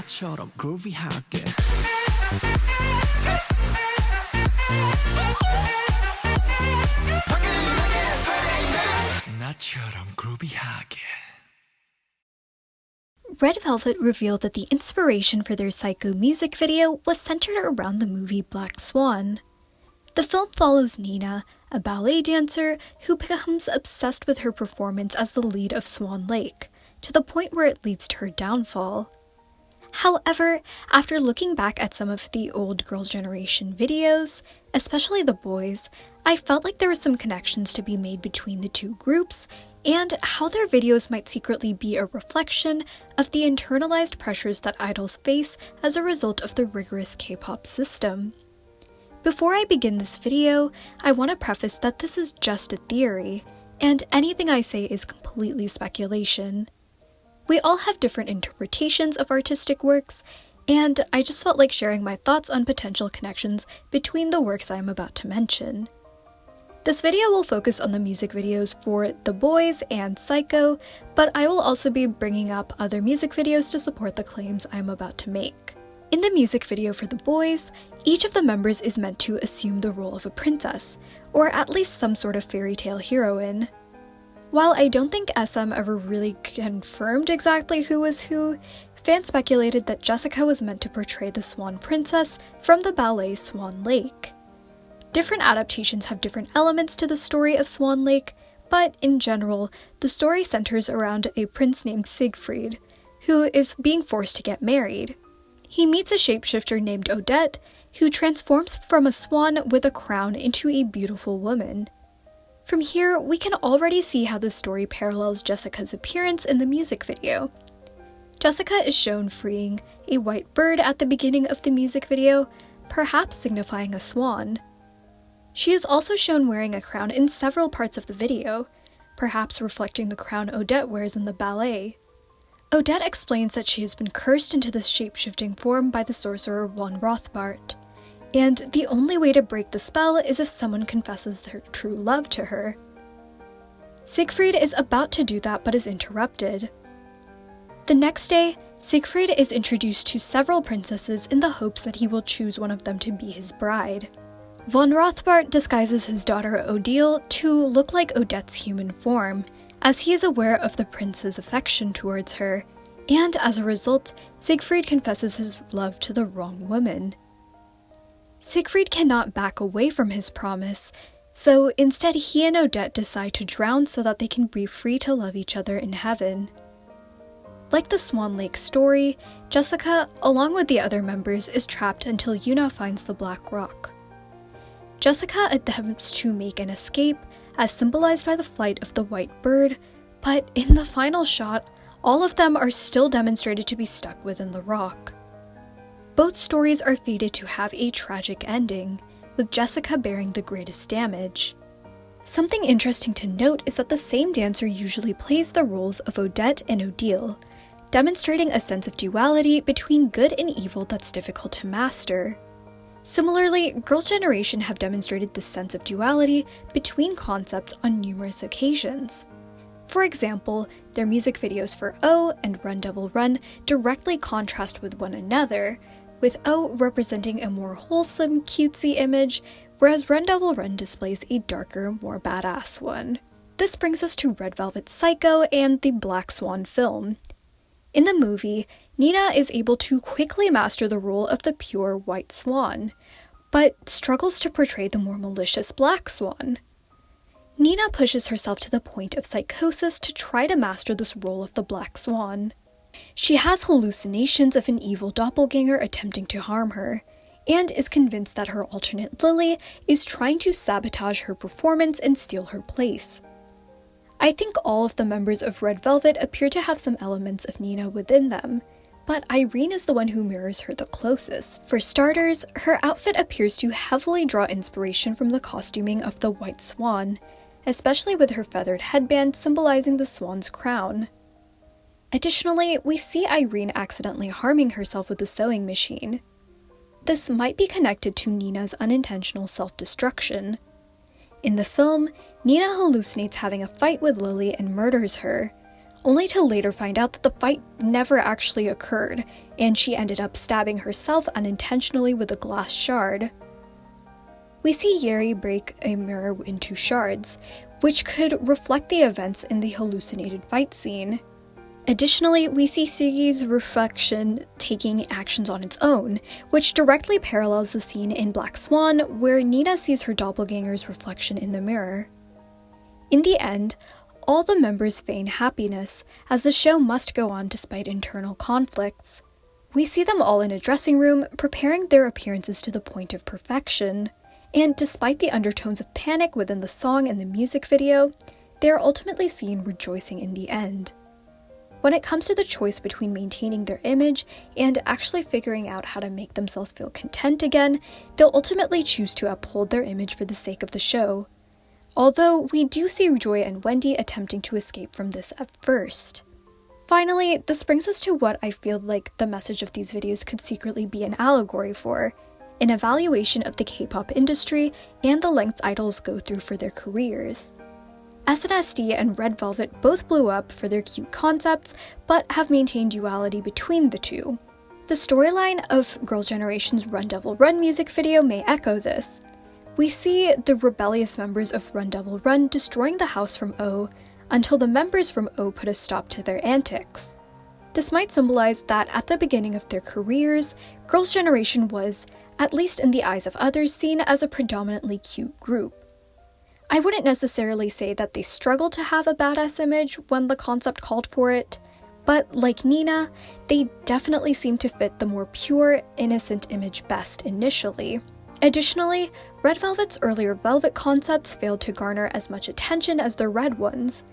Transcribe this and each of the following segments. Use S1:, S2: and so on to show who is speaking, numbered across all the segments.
S1: 나처럼 groovy하게 나처럼 groovy하게.
S2: Red Velvet revealed that the inspiration for their Psycho music video was centered around the movie Black Swan. The film follows Nina, a ballet dancer who becomes obsessed with her performance as the lead of Swan Lake, to the point where it leads to her downfall. However, after looking back at some of the old Girls' Generation videos, especially the boys, I felt like there were some connections to be made between the two groups, and how their videos might secretly be a reflection of the internalized pressures that idols face as a result of the rigorous K-pop system. Before I begin this video, I want to preface that this is just a theory, and anything I say is completely speculation. We all have different interpretations of artistic works, and I just felt like sharing my thoughts on potential connections between the works I am about to mention. This video will focus on the music videos for The Boys and Psycho, but I will also be bringing up other music videos to support the claims I am about to make. In the music video for The Boys, each of the members is meant to assume the role of a princess, or at least some sort of fairy tale heroine. While I don't think SM ever really confirmed exactly who was who, fans speculated that Jessica was meant to portray the Swan Princess from the ballet Swan Lake. Different adaptations have different elements to the story of Swan Lake, but in general, the story centers around a prince named Siegfried, who is being forced to get married. He meets a shapeshifter named Odette, who transforms from a swan with a crown into a beautiful woman. From here, we can already see how the story parallels Jessica's appearance in the music video. Jessica is shown freeing a white bird at the beginning of the music video, perhaps signifying a swan. She is also shown wearing a crown in several parts of the video, perhaps reflecting the crown Odette wears in the ballet. Odette explains that she has been cursed into this shape-shifting form by the sorcerer Von Rothbart, and the only way to break the spell is if someone confesses their true love to her. Siegfried is about to do that but is interrupted. The next day, Siegfried is introduced to several princesses in the hopes that he will choose one of them to be his bride. Von Rothbart disguises his daughter Odile to look like Odette's human form, as he is aware of the prince's affection towards her, and as a result, Siegfried confesses his love to the wrong woman. Siegfried cannot back away from his promise, so instead he and Odette decide to drown so that they can be free to love each other in heaven. Like the Swan Lake story, Jessica, along with the other members, is trapped until Yuna finds the Black Rock. Jessica attempts to make an escape, as symbolized by the flight of the white bird, but in the final shot, all of them are still demonstrated to be stuck within the rock. Both stories are fated to have a tragic ending, with Jessica bearing the greatest damage. Something interesting to note is that the same dancer usually plays the roles of Odette and Odile, demonstrating a sense of duality between good and evil that's difficult to master. Similarly, Girls' Generation have demonstrated this sense of duality between concepts on numerous occasions. For example, their music videos for O and Run Devil Run directly contrast with one another, with O representing a more wholesome, cutesy image, whereas Run Devil Run displays a darker, more badass one. This brings us to Red Velvet Psycho and the Black Swan film. In the movie, Nina is able to quickly master the role of the pure white swan, but struggles to portray the more malicious black swan. Nina pushes herself to the point of psychosis to try to master this role of the black swan. She has hallucinations of an evil doppelganger attempting to harm her, and is convinced that her alternate Lily is trying to sabotage her performance and steal her place. I think all of the members of Red Velvet appear to have some elements of Nina within them, but Irene is the one who mirrors her the closest. For starters, her outfit appears to heavily draw inspiration from the costuming of the White Swan, especially with her feathered headband symbolizing the swan's crown. Additionally, we see Irene accidentally harming herself with the sewing machine. This might be connected to Nina's unintentional self-destruction. In the film, Nina hallucinates having a fight with Lily and murders her, only to later find out that the fight never actually occurred, and she ended up stabbing herself unintentionally with a glass shard. We see Yeri break a mirror into shards, which could reflect the events in the hallucinated fight scene. Additionally, we see Sugi's reflection taking actions on its own, which directly parallels the scene in Black Swan where Nina sees her doppelganger's reflection in the mirror. In the end, all the members feign happiness, as the show must go on despite internal conflicts. We see them all in a dressing room, preparing their appearances to the point of perfection, and despite the undertones of panic within the song and the music video, they are ultimately seen rejoicing in the end. When it comes to the choice between maintaining their image and actually figuring out how to make themselves feel content again, they'll ultimately choose to uphold their image for the sake of the show. Although we do see Joy and Wendy attempting to escape from this at first. Finally, this brings us to what I feel like the message of these videos could secretly be an allegory for, an evaluation of the K-pop industry and the lengths idols go through for their careers. SNSD and Red Velvet both blew up for their cute concepts, but have maintained duality between the two. The storyline of Girls' Generation's Run Devil Run music video may echo this. We see the rebellious members of Run Devil Run destroying the house from O, until the members from O put a stop to their antics. This might symbolize that at the beginning of their careers, Girls' Generation was, at least in the eyes of others, seen as a predominantly cute group. I wouldn't necessarily say that they struggled to have a badass image when the concept called for it, but like Nina, they definitely seem to fit the more pure, innocent image best initially. Additionally, Red Velvet's earlier Velvet concepts failed to garner as much attention as their red ones,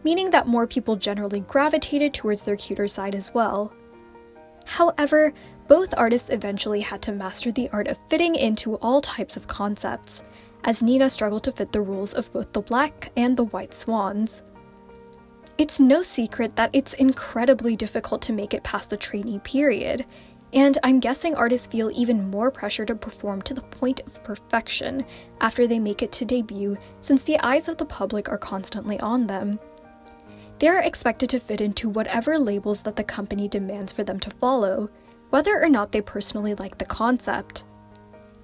S2: meaning that more people generally gravitated towards their cuter side as well. However, both artists eventually had to master the art of fitting into all types of concepts, as Nina struggled to fit the rules of both the Black and the White Swans. It's no secret that it's incredibly difficult to make it past the trainee period, and I'm guessing artists feel even more pressure to perform to the point of perfection after they make it to debut, since the eyes of the public are constantly on them. They are expected to fit into whatever labels that the company demands for them to follow, whether or not they personally like the concept.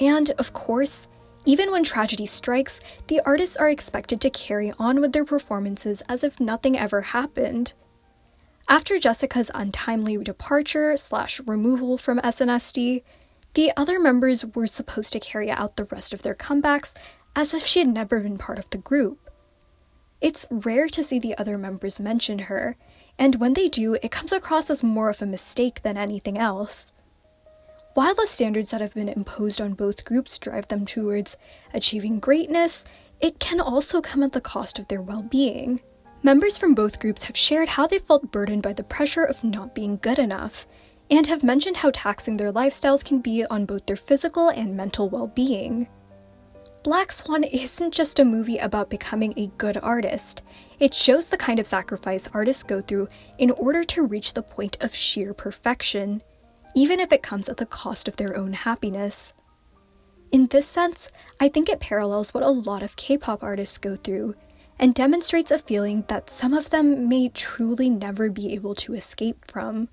S2: And, of course, even when tragedy strikes, the artists are expected to carry on with their performances as if nothing ever happened. After Jessica's untimely departure/removal from SNSD, the other members were supposed to carry out the rest of their comebacks as if she had never been part of the group. It's rare to see the other members mention her, and when they do, it comes across as more of a mistake than anything else. While the standards that have been imposed on both groups drive them towards achieving greatness, it can also come at the cost of their well-being. Members from both groups have shared how they felt burdened by the pressure of not being good enough, and have mentioned how taxing their lifestyles can be on both their physical and mental well-being. Black Swan isn't just a movie about becoming a good artist. It shows the kind of sacrifice artists go through in order to reach the point of sheer perfection, even if it comes at the cost of their own happiness. In this sense, I think it parallels what a lot of K-pop artists go through, and demonstrates a feeling that some of them may truly never be able to escape from.